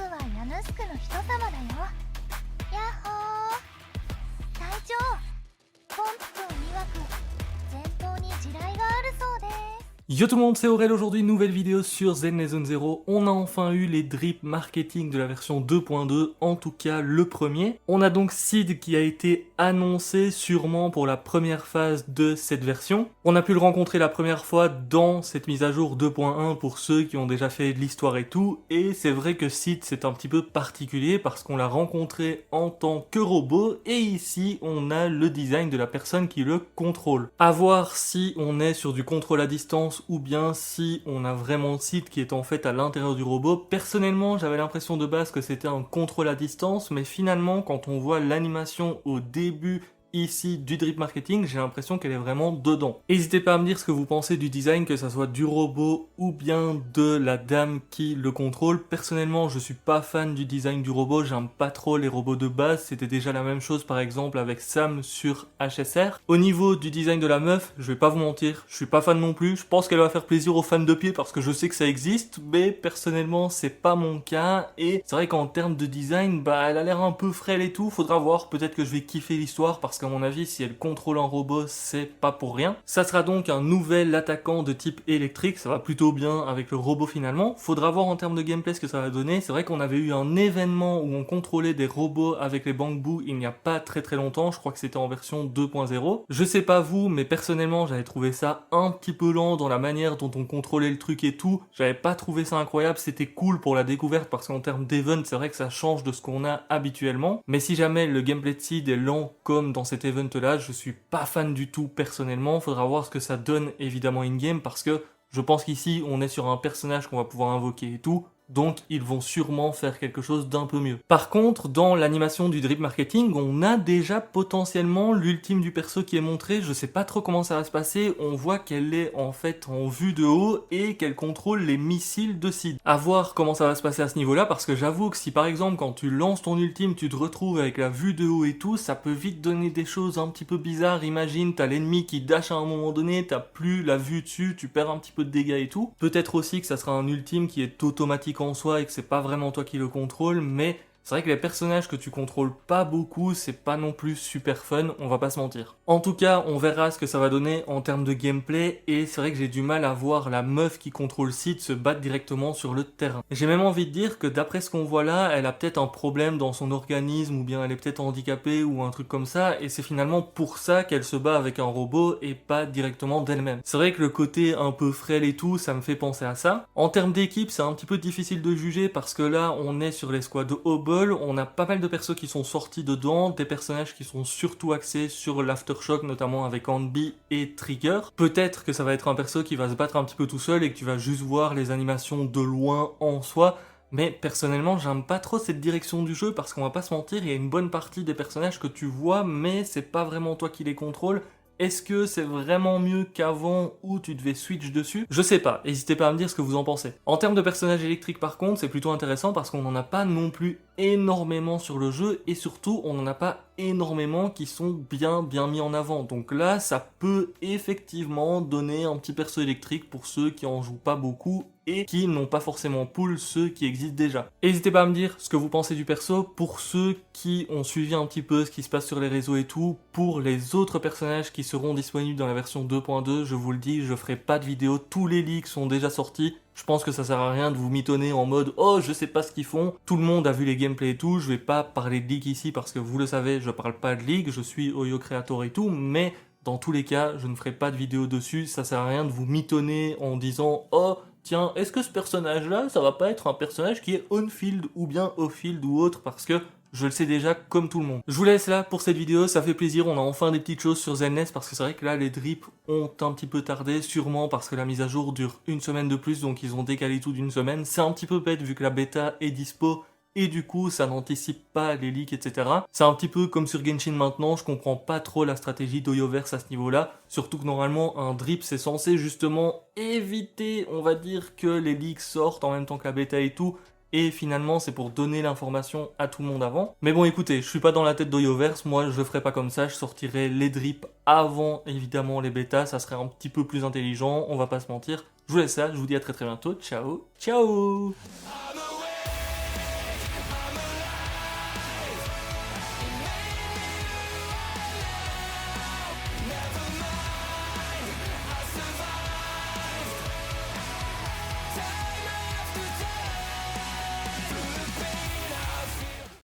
僕はヤヌスクの人様だよ。やっほー。隊長、ポンプ君曰く前方に地雷があるそうです。 Yo tout le monde, c'est Aurel, aujourd'hui nouvelle vidéo sur Zen Zone Zero. On a enfin eu les drips marketing de la version 2.2, en tout cas le premier. On a donc Sid qui a été annoncé sûrement pour la première phase de cette version. On a pu le rencontrer la première fois dans cette mise à jour 2.1 pour ceux qui ont déjà fait de l'histoire et tout. Et c'est vrai que Sid c'est un petit peu particulier parce qu'on l'a rencontré en tant que robot et ici on a le design de la personne qui le contrôle. À voir si on est sur du contrôle à distance ou bien si on a vraiment Sid qui est en fait à l'intérieur du robot. Personnellement, j'avais l'impression de base que c'était un contrôle à distance, mais finalement, quand on voit l'animation au début ici du drip marketing, j'ai l'impression qu'elle est vraiment dedans. N'hésitez pas à me dire ce que vous pensez du design, que ça soit du robot ou bien de la dame qui le contrôle. Personnellement, je suis pas fan du design du robot, j'aime pas trop les robots de base, c'était déjà la même chose par exemple avec Sam sur HSR. Au niveau du design de la meuf, je vais pas vous mentir, je suis pas fan non plus, je pense qu'elle va faire plaisir aux fans de pied parce que je sais que ça existe, mais personnellement c'est pas mon cas, et c'est vrai qu'en termes de design, elle a l'air un peu frêle et tout, faudra voir, peut-être que je vais kiffer l'histoire parce qu'à mon avis, si elle contrôle un robot, c'est pas pour rien. Ça sera donc un nouvel attaquant de type électrique, ça va plutôt bien avec le robot finalement. Faudra voir en termes de gameplay ce que ça va donner. C'est vrai qu'on avait eu un événement où on contrôlait des robots avec les bambous il n'y a pas très longtemps, je crois que c'était en version 2.0. Je sais pas vous, mais personnellement, j'avais trouvé ça un petit peu lent dans la manière dont on contrôlait le truc et tout. J'avais pas trouvé ça incroyable, c'était cool pour la découverte parce qu'en termes d'event, c'est vrai que ça change de ce qu'on a habituellement. Mais si jamais le gameplay de Sid est lent comme dans cet event là, je suis pas fan du tout personnellement, faudra voir ce que ça donne évidemment in-game parce que je pense qu'ici on est sur un personnage qu'on va pouvoir invoquer et tout, donc ils vont sûrement faire quelque chose d'un peu mieux. Par contre, dans l'animation du drip marketing, on a déjà potentiellement l'ultime du perso qui est montré, je sais pas trop comment ça va se passer, on voit qu'elle est en fait en vue de haut et qu'elle contrôle les missiles de Sid. À voir comment ça va se passer à ce niveau-là, parce que j'avoue que si par exemple quand tu lances ton ultime, tu te retrouves avec la vue de haut et tout, ça peut vite donner des choses un petit peu bizarres. Imagine, t'as l'ennemi qui dash à un moment donné, t'as plus la vue dessus, tu perds un petit peu de dégâts et tout. Peut-être aussi que ça sera un ultime qui est automatique en soi et que c'est pas vraiment toi qui le contrôle, mais c'est vrai que les personnages que tu contrôles pas beaucoup, c'est pas non plus super fun, on va pas se mentir. En tout cas, on verra ce que ça va donner en termes de gameplay, et c'est vrai que j'ai du mal à voir la meuf qui contrôle Sid se battre directement sur le terrain. J'ai même envie de dire que d'après ce qu'on voit là, elle a peut-être un problème dans son organisme, ou bien elle est peut-être handicapée, ou un truc comme ça, et c'est finalement pour ça qu'elle se bat avec un robot, et pas directement d'elle-même. C'est vrai que le côté un peu frêle et tout, ça me fait penser à ça. En termes d'équipe, c'est un petit peu difficile de juger, parce que là, on est sur les squads Hobble, on a pas mal de persos qui sont sortis dedans, des personnages qui sont surtout axés sur l'aftershock, notamment avec Hanbi et Trigger. Peut-être que ça va être un perso qui va se battre un petit peu tout seul et que tu vas juste voir les animations de loin en soi, mais personnellement j'aime pas trop cette direction du jeu parce qu'on va pas se mentir, il y a une bonne partie des personnages que tu vois mais c'est pas vraiment toi qui les contrôles. Est-ce que c'est vraiment mieux qu'avant où tu devais switch dessus? Je sais pas, n'hésitez pas à me dire ce que vous en pensez. En termes de personnages électriques par contre, c'est plutôt intéressant parce qu'on n'en a pas non plus énormément sur le jeu et surtout on n'en a pas énormément qui sont bien mis en avant. Donc là, ça peut effectivement donner un petit perso électrique pour ceux qui en jouent pas beaucoup et qui n'ont pas forcément pull ceux qui existent déjà. N'hésitez pas à me dire ce que vous pensez du perso pour ceux qui ont suivi un petit peu ce qui se passe sur les réseaux et tout. Pour les autres personnages qui seront disponibles dans la version 2.2, je vous le dis, je ferai pas de vidéo, tous les leaks sont déjà sortis. Je pense que ça sert à rien de vous mitonner en mode « Oh, je sais pas ce qu'ils font ». Tout le monde a vu les gameplays et tout, je vais pas parler de leak ici parce que vous le savez, je parle pas de leak, je suis Oyo Creator et tout, mais dans tous les cas, je ne ferai pas de vidéo dessus, ça sert à rien de vous mitonner en disant « Oh, tiens, est-ce que ce personnage-là, ça va pas être un personnage qui est on-field ou bien off-field ou autre ?» parce que je le sais déjà comme tout le monde. Je vous laisse là pour cette vidéo, ça fait plaisir, on a enfin des petites choses sur Zenless parce que c'est vrai que là les drips ont un petit peu tardé, sûrement parce que la mise à jour dure une semaine de plus, donc ils ont décalé tout d'une semaine. C'est un petit peu bête vu que la bêta est dispo et du coup ça n'anticipe pas les leaks, etc. C'est un petit peu comme sur Genshin maintenant, je comprends pas trop la stratégie d'Oyoverse à ce niveau-là, surtout que normalement un drip c'est censé justement éviter, on va dire, que les leaks sortent en même temps que la bêta et tout, et finalement c'est pour donner l'information à tout le monde avant. Mais bon écoutez, je suis pas dans la tête d'Oyoverse, moi je ferai pas comme ça, je sortirai les drips avant évidemment les bêtas, ça serait un petit peu plus intelligent, on va pas se mentir. Je vous laisse là, je vous dis à très bientôt, ciao, ciao.